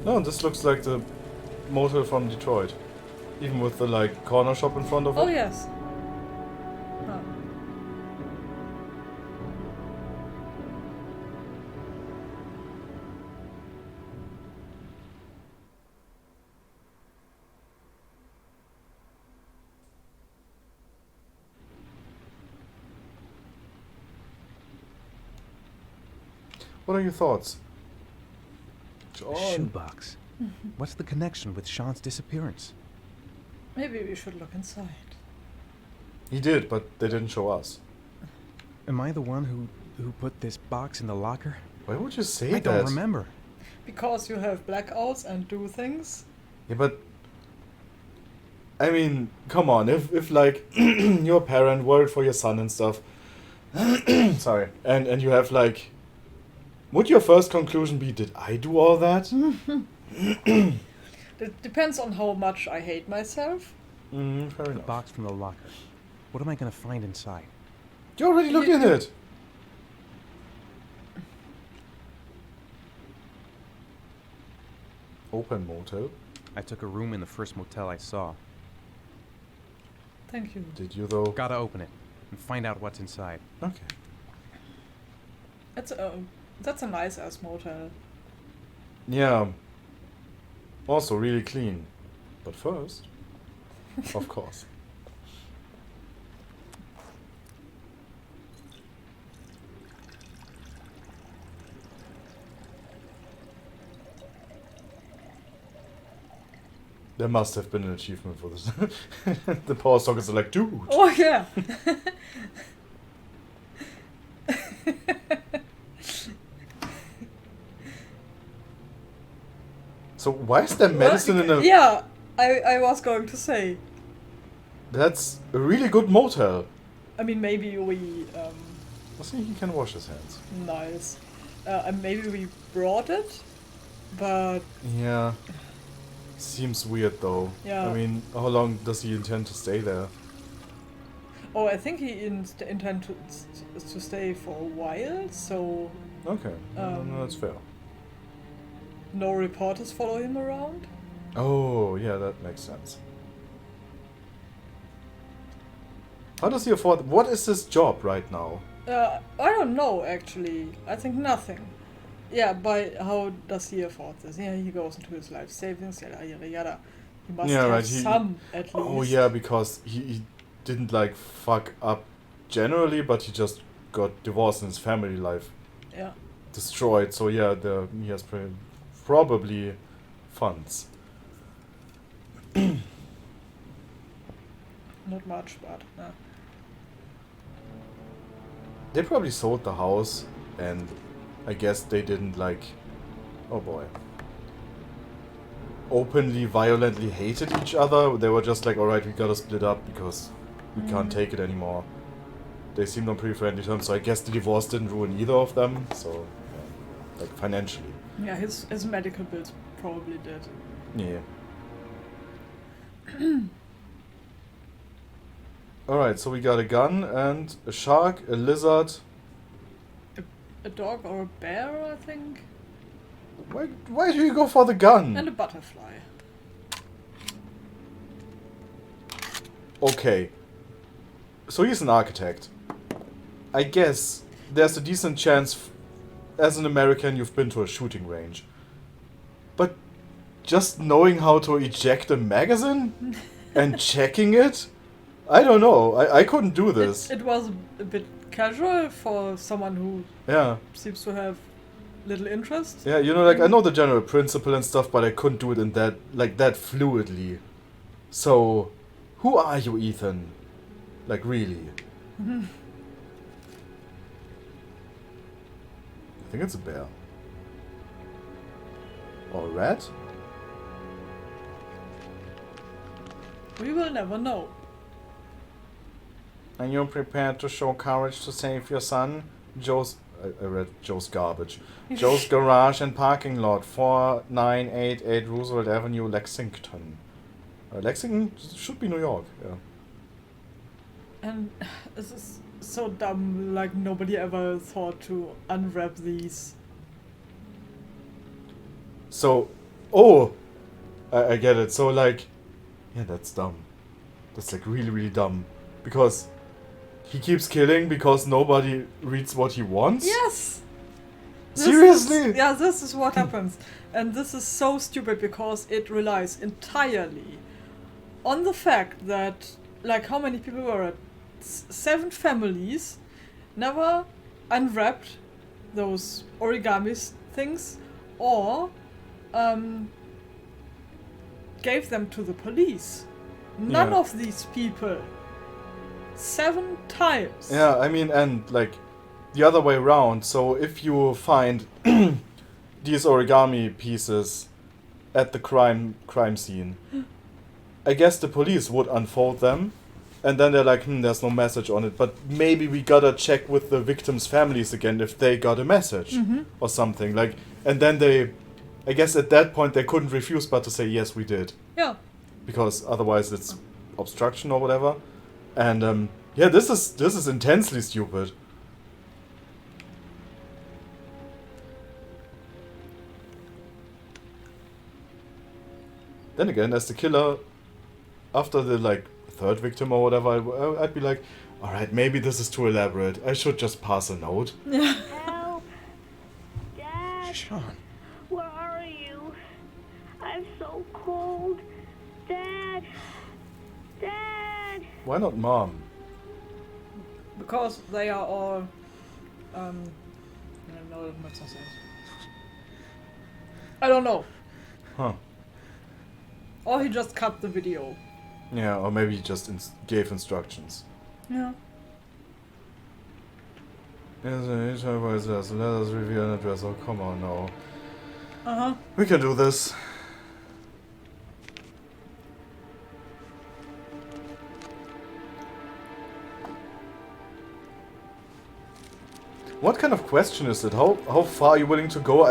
No, this looks like the motel from Detroit. Even with the, like, corner shop in front of it. Oh, yes. Huh. What are your thoughts? A John. shoebox. What's the connection with Sean's disappearance? Maybe we should look inside. He did, but they didn't show us. Am I the one who put this box in the locker? Why would you say I that? don't remember. Because you have blackouts and do things. Yeah, but I mean, come on. If like your parent worried for your son and stuff, sorry, and you have like, would your first conclusion be, did I do all that? It depends on how much I hate myself. Fair The enough. box from the locker. What am I gonna find inside? You already looked in it. Open motel. I took a room in the first motel I saw. Thank you. Did you though? Gotta open it and find out what's inside. Okay. That's a nice ass motel. Yeah. Also really clean. But first, of course. There must have been an achievement for this. The power sockets are like, dude. Oh yeah. So why is there medicine in a... Yeah, I was going to say. That's a really good motel. I mean, maybe we I think he can wash his hands. nice. Maybe we brought it, but Yeah. Seems weird though. Yeah. I mean, how long does he intend to stay there? oh, I think he intend to stay for a while, so Okay, no, that's fair. no reporters follow him around. Oh, yeah, that makes sense. How does he afford... What is his job right now? I don't know actually. I think nothing. Yeah, but how does he afford this? Yeah, he goes into his life savings, yada yada yada. He must Yeah, have right, some at least. Oh, yeah, because he didn't, like, fuck up generally, but he just got divorced and his family life Yeah. destroyed. So, yeah, he has probably funds. Not much, but They probably sold the house, and I guess they didn't, like... Oh, boy. Openly, violently hated each other. They were just like, alright, we gotta split up because we can't take it anymore. They seemed on pretty friendly terms, so I guess the divorce didn't ruin either of them, so, yeah, like, financially. yeah, his medical bills probably did. Yeah. Alright, so we got a gun and a shark, a lizard. A dog or a bear, I think, Why do you go for the gun? and a butterfly. Okay. So he's an architect. I guess there's a decent chance, as an American, you've been to a shooting range. But just knowing how to eject a magazine and checking it? I don't know. I couldn't do this. It was a bit casual for someone who Yeah. seems to have little interest. Yeah, you know, like, I know the general principle and stuff, but I couldn't do it in that, like, that fluidly. So, who are you, Ethan? Like, really? I think it's a bear. Or a rat? We will never know. Are you prepared to show courage to save your son? I read Joe's garbage. Joe's garage and parking lot, 4988 Roosevelt Avenue, Lexington. Lexington should be New York, yeah. And this is so dumb, like nobody ever thought to unwrap these. So, Oh, I get it. So like, yeah, that's dumb. That's like really, really dumb. Because he keeps killing because nobody reads what he wants? Yes! Seriously? This is what happens. And this is so stupid because it relies entirely on the fact that, like, how many people were it? 7 families never unwrapped those origami things or gave them to the police. None Yeah. of these people. 7 times. Yeah, I mean, and like the other way around. So if you find these origami pieces at the crime scene, I guess the police would unfold them, and then they're like, there's no message on it, but maybe we gotta check with the victims' families again if they got a message or something. Like, and then I guess at that point they couldn't refuse but to say yes, we did, Yeah. because otherwise it's obstruction or whatever. And yeah, this is intensely stupid. Then again, as the killer, after the like 3rd victim or whatever, I'd be like, all right, maybe this is too elaborate. I should just pass a note. Help! Dad, Sean. where are you? I'm so cold. Dad! Dad! Why not mom? Because they are all no, that's not sense. I don't know. Huh. Or he just cut the video. Yeah, or maybe he just gave instructions. Yeah. Yes, let us review an address. Oh, come on now. Uh-huh. We can do this. What kind of question is it? How far are you willing to go?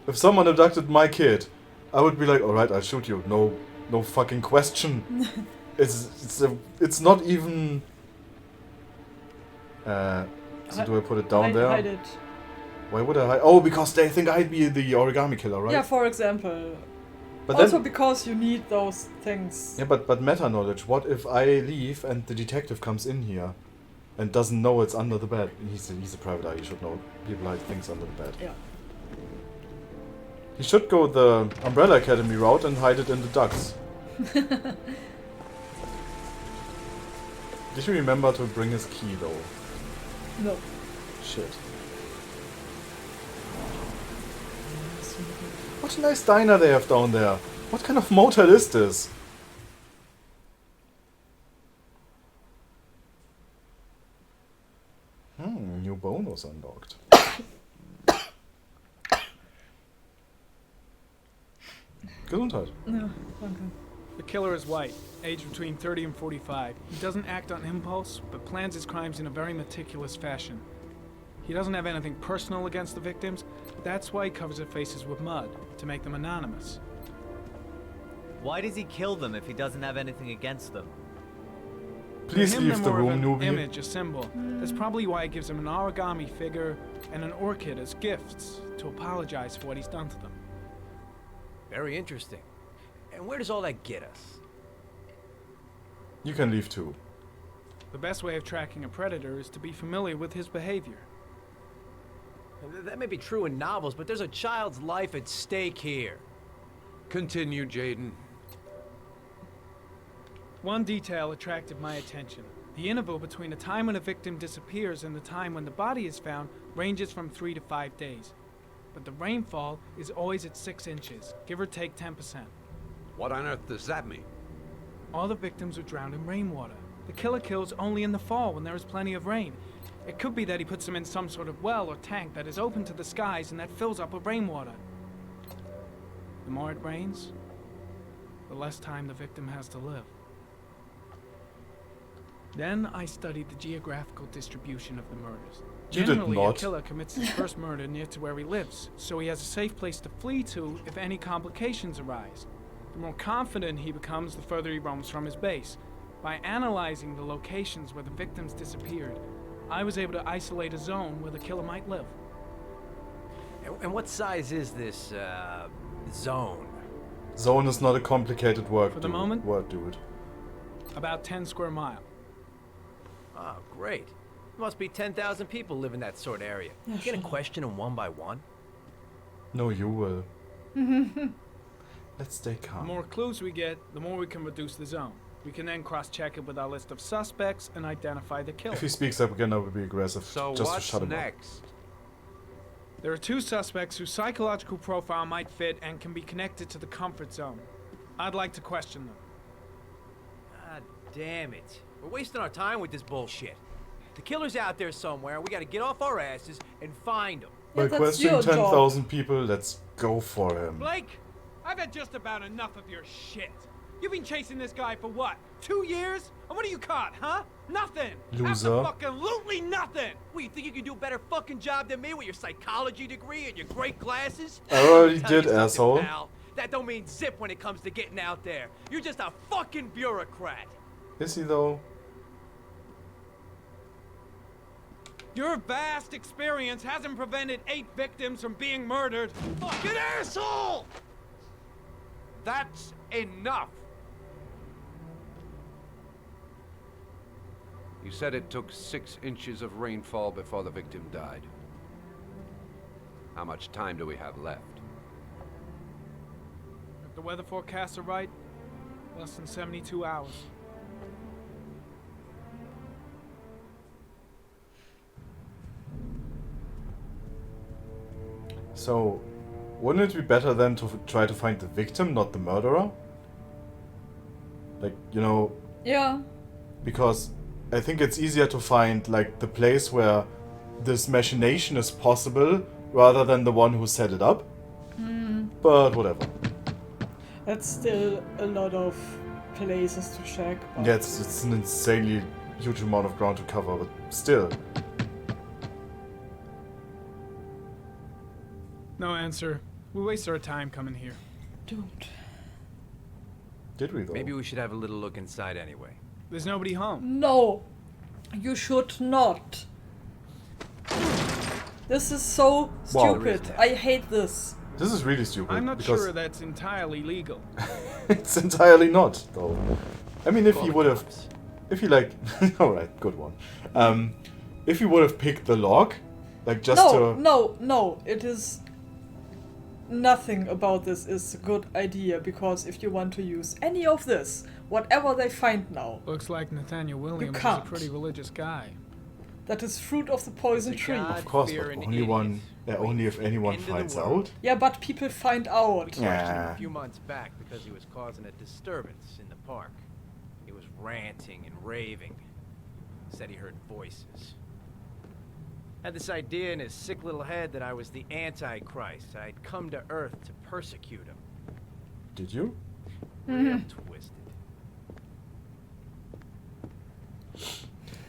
If someone abducted my kid, I would be like, all right, I'll shoot you. No fucking question. It's not even. So do I put it down there? Hide it. Why would I hide? Oh, because they think I'd be the origami killer, right? Yeah, for example. But Also then, because you need those things. yeah, but meta knowledge. What if I leave and the detective comes in here, and doesn't know it's under the bed? He's a private eye. He should know people hide things under the bed. Yeah. He should go the Umbrella Academy route and hide it in the ducks. Did you remember to bring his key though? No. Shit. What a nice diner they have down there. What kind of motel is this? New bonus unlocked. Gesundheit. Ja, danke. The killer is white, aged between 30 and 45. He doesn't act on impulse, but plans his crimes in a very meticulous fashion. He doesn't have anything personal against the victims. That's why he covers their faces with mud, to make them anonymous. Why does he kill them if he doesn't have anything against them? Please For him, leave the they're more of room, an newbie. image, a symbol. That's probably why he gives them an origami figure and an orchid as gifts, to apologize for what he's done to them. Very interesting. And where does all that get us? You can leave too. The best way of tracking a predator is to be familiar with his behavior. That may be true in novels, but there's a child's life at stake here. Continue, Jaden. One detail attracted my attention. The interval between the time when a victim disappears and the time when the body is found ranges from 3 to 5 days. But the rainfall is always at 6 inches, give or take 10%. What on earth does that mean? All the victims were drowned in rainwater. The killer kills only in the fall when there is plenty of rain. It could be that he puts them in some sort of well or tank that is open to the skies and that fills up with rainwater. The more it rains, the less time the victim has to live. Then I studied the geographical distribution of the murders. You did Generally, a not. killer commits his first murder near to where he lives, so he has a safe place to flee to if any complications arise. The more confident he becomes, the further he roams from his base. By analyzing the locations where the victims disappeared, I was able to isolate a zone where the killer might live. And what size is this, Zone. Zone is not a complicated word. For the moment? Word, dude. About 10 square mile. Oh, great. There must be 10,000 people live in that sort of area. Yeah, You gonna sure. question them one by one? No, you will. Let's stay The calm. more clues we get, the more we can reduce the zone. We can then cross-check it with our list of suspects and identify the killer. If he speaks up again, I will be aggressive. So just to what's shut him up. next? There are 2 suspects whose psychological profile might fit and can be connected to the comfort zone. I'd like to question them. God damn it. We're wasting our time with this bullshit. The killer's out there somewhere. We gotta get off our asses and find him. Yeah, By that's questioning your job. 10,000 people, let's go for him. Blake, I've had just about enough of your shit. You've been chasing this guy for what? 2 years? And what are you caught, huh? Nothing. Loser. Absolutely nothing. What, you think you can do a better fucking job than me with your psychology degree and your great glasses? I already Tell you did, something, asshole. pal. That don't mean zip when it comes to getting out there. You're just a fucking bureaucrat. Is he though? Your vast experience hasn't prevented 8 victims from being murdered. Fucking asshole! That's enough! You said it took 6 inches of rainfall before the victim died. How much time do we have left? If the weather forecasts are right, less than 72 hours. So, wouldn't it be better then to try to find the victim, not the murderer? Like, you know, Yeah. because I think it's easier to find, like, the place where this machination is possible rather than the one who set it up. But whatever. That's still a lot of places to check. but- Yeah, it's an insanely huge amount of ground to cover, but still. No answer. We wasted our time coming here. Dude. Did we though? Maybe we should have a little look inside anyway. There's nobody home. No. You should not. This is so Wow. stupid. I hate this. This is really stupid. I'm not because sure that's entirely legal. it's entirely not, though. I mean, if Call he the would have, cops. if he like, all right, good one. If he would have picked the lock, like just No, to, no. It is. Nothing about this is a good idea because if you want to use any of this, whatever they find now, Looks like Nathaniel Williams is a can't. pretty religious guy. that is fruit of the poison It's a tree. god- of course, but fearing only idiot. one, only if anyone End of the finds world. out. Yeah, but people find out. Questioned him Yeah. a few months back because he was causing a disturbance in the park. He was ranting and raving. Said he heard voices. Had this idea in his sick little head that I was the Antichrist. I'd come to Earth to persecute him. Did you? Real twisted.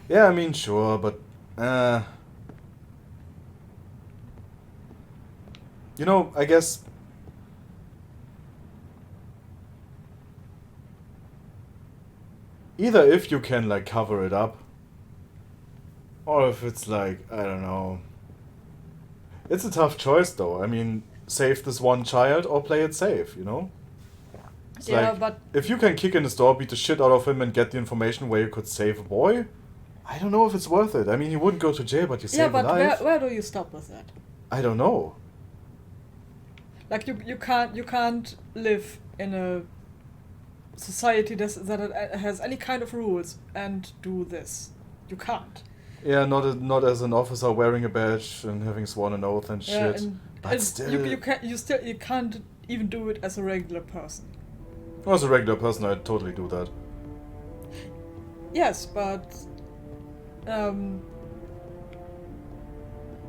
Yeah, I mean, sure, but you know, I guess either if you can like cover it up, or if it's like, I don't know. It's a tough choice though. I mean, save this one child or play it safe, you know? It's Yeah, like, but if you can kick in his door, beat the shit out of him, and get the information where you could save a boy, I don't know if it's worth it. I mean, you wouldn't go to jail, but you yeah, save a but life. where do you stop with that? I don't know. Like you can't live in a society that has any kind of rules and do this. You can't. Yeah, not as an officer wearing a badge and having sworn an oath and Yeah, shit. and, But and still, you can't even do it as a regular person. as a regular person, I'd totally do that. Yes, but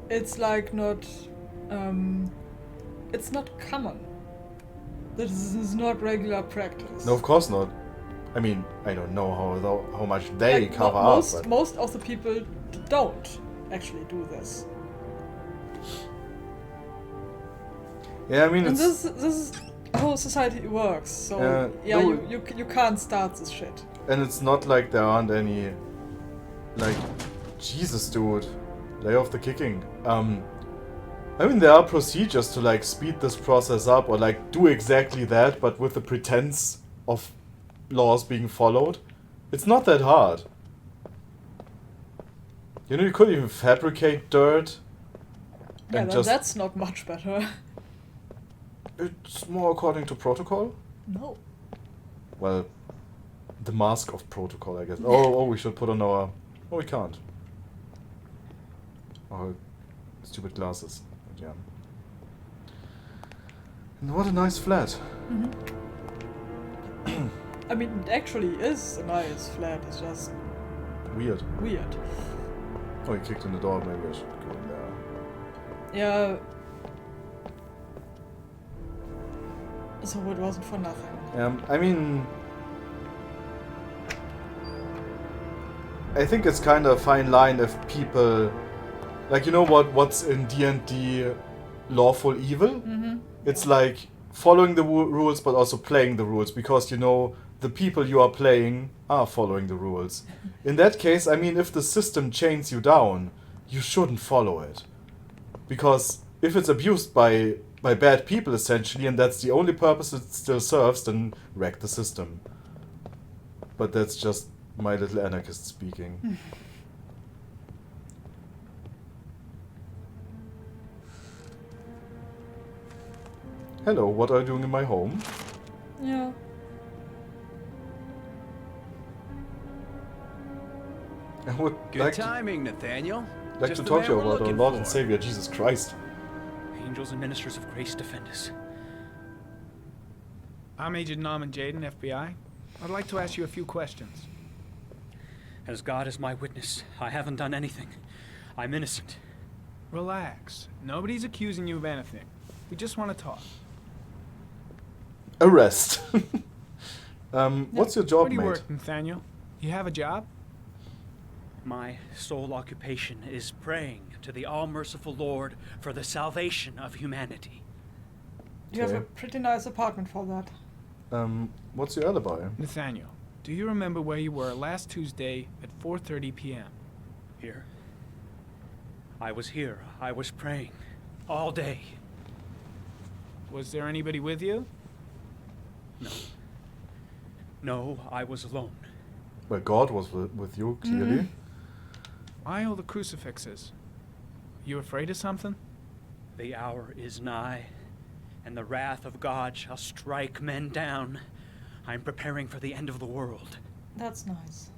it's like not it's not common. This is not regular practice. No, of course not. I mean, I don't know how much they Like, cover most, up, but most of the people don't actually do this. yeah, I mean, And it's this is how society works. So no, you can't start this shit. and it's not like there aren't any, like, Jesus, dude, lay off the kicking. I mean, there are procedures to like speed this process up or like do exactly that, but with the pretense of laws being followed. It's not that hard. You know, you could even fabricate dirt. Yeah, And then that's not much better. It's more according to protocol. No. Well, the mask of protocol, I guess. Oh, we should put on our... Oh, we can't. Our stupid glasses. But yeah. And what a nice flat. I mean, it actually is a nice flat. It's just Weird. weird. Oh, he kicked in the door. Maybe I should go in there. Yeah. So it wasn't for nothing. I mean... I think it's kind of a fine line if people... Like, you know what's in D&D lawful evil? It's like following the rules but also playing the rules, because, you know, the people you are playing are following the rules. In that case, I mean, if the system chains you down, you shouldn't follow it. Because if it's abused by bad people, essentially, and that's the only purpose it still serves, then wreck the system. But that's just my little anarchist speaking. Hello, what are you doing in my home? Yeah. I would Good like timing, Nathaniel. to Just the talk man to you we're about our looking Lord and for. Savior, Jesus Christ. Angels and ministers of grace defend us. I'm Agent Norman Jaden, FBI. I'd like to ask you a few questions. As God is my witness, I haven't done anything. I'm innocent. Relax. Nobody's accusing you of anything. We just want to talk. Arrest. What's your job, Where do you mate? work, Nathaniel? You have a job? My sole occupation is praying to the all-merciful Lord for the salvation of humanity. You have a Okay. pretty nice apartment for that. What's your alibi? Nathaniel, do you remember where you were last Tuesday at 4:30 p.m.? Here. I was here. I was praying. All day. Was there anybody with you? No. No, I was alone. Well, God was with you, clearly. Why all the crucifixes? You afraid of something? The hour is nigh, and the wrath of God shall strike men down. I'm preparing for the end of the world. That's nice.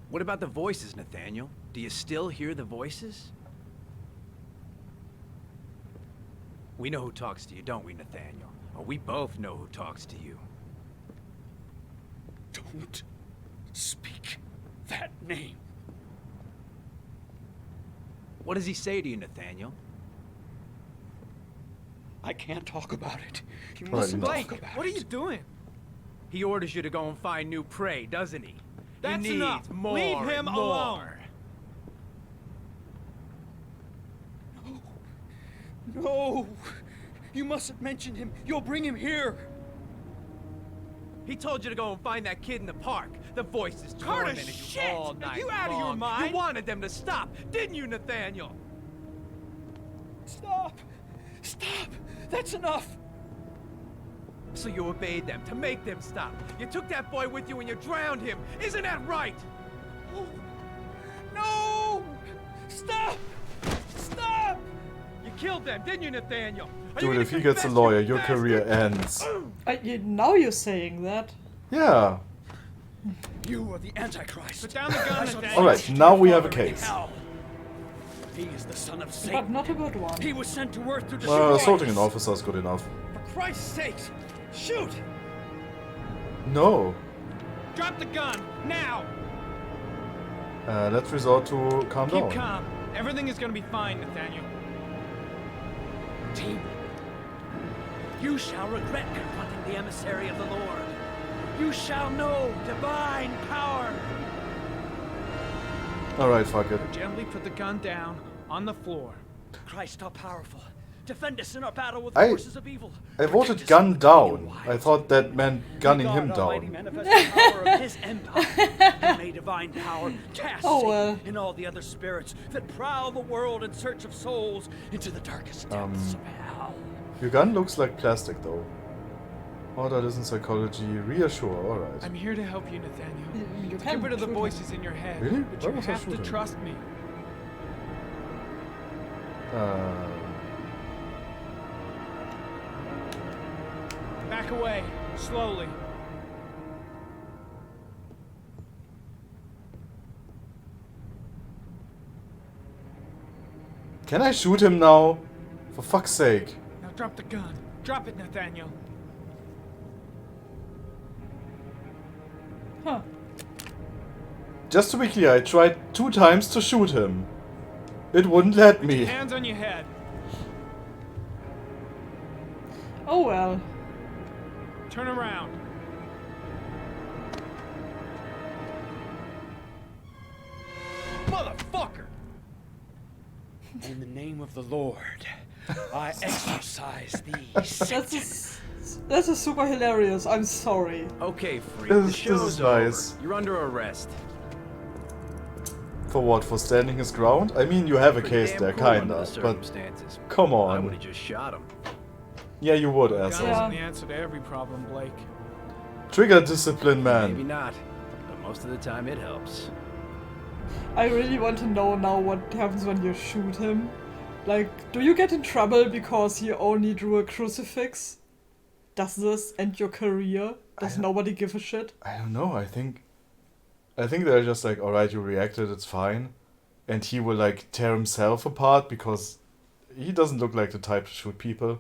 What about the voices, Nathaniel? Do you still hear the voices? We know who talks to you, don't we, Nathaniel? Or we both know who talks to you. Don't speak that name. What does he say to you, Nathaniel? I can't talk about it. You Well, mustn't you talk Blake, about what are it. you doing? He orders you to go and find new prey, doesn't he? That's he needs enough. more Leave and him more. alone. No! You mustn't mention him. You'll bring him here. He told you to go and find that kid in the park. The voices Carter, tormented you shit! all Are night you out of your long. mind? You wanted them to stop, didn't you, Nathaniel? Stop! Stop! That's enough! So you obeyed them to make them stop. You took that boy with you and you drowned him. Isn't that right? No! Stop! Stop! You killed them, didn't you, Nathaniel? Are you Dude, gonna if he gets a confess, lawyer, you your bastard? career ends. Now you're saying that. Yeah. You are the Antichrist. Put down the gun, Nathaniel. Alright, now we have a case. Hell. He is the son of But Satan. not a good one. He was sent to earth to destroy Well, assaulting us. an officer is good enough. For Christ's sakes, shoot! No. Drop the gun, now! Let's resort to calm Keep down. calm. Everything is gonna be fine, Nathaniel. Team, you shall regret confronting the emissary of the Lord. You shall know divine power. Alright, fuck it. Gently put the gun down on the floor. Christ all powerful, Defend us in our battle with I- the forces of evil. I Protect voted us gun from the dominion down. of I wiles. thought that meant gunning May him God Almighty down. manifest the power of his empire. And may divine power cast Oh, Satan well. and all the other spirits that prowl the world in search of souls into the darkest depths of hell. Your gun looks like plastic though. Order listen psychology, reassure, alright. I'm here to help you, Nathaniel. You To can get rid of the shoot him. voices in your head. Really? But Why you was I have to shooting? trust me. Back away, slowly. Can I shoot him now? For fuck's sake. Now drop the gun. Drop it, Nathaniel. Huh. Just to be clear, I tried 2 times to shoot him. It wouldn't let me. Hands on your head. Oh well. Turn around. Motherfucker! In the name of the Lord, I exorcise these. This is super hilarious. I'm sorry. Okay, freak. This The is show's nice. over. You're under arrest. For what? For standing his ground? I mean, you have a Pretty case damn there, cool under kinda, the but circumstances. come I on. would have just shot him. Yeah, you would, Gun asshole. Yeah. isn't the answer to every problem, Blake. Trigger discipline, Maybe man. not, but most of the time it helps. I really want to know now what happens when you shoot him. Like, do you get in trouble because you only drew a crucifix? Does this end your career? Does nobody give a shit? I don't know, I think they're just like, alright, you reacted, it's fine. And he will like tear himself apart because he doesn't look like the type to shoot people.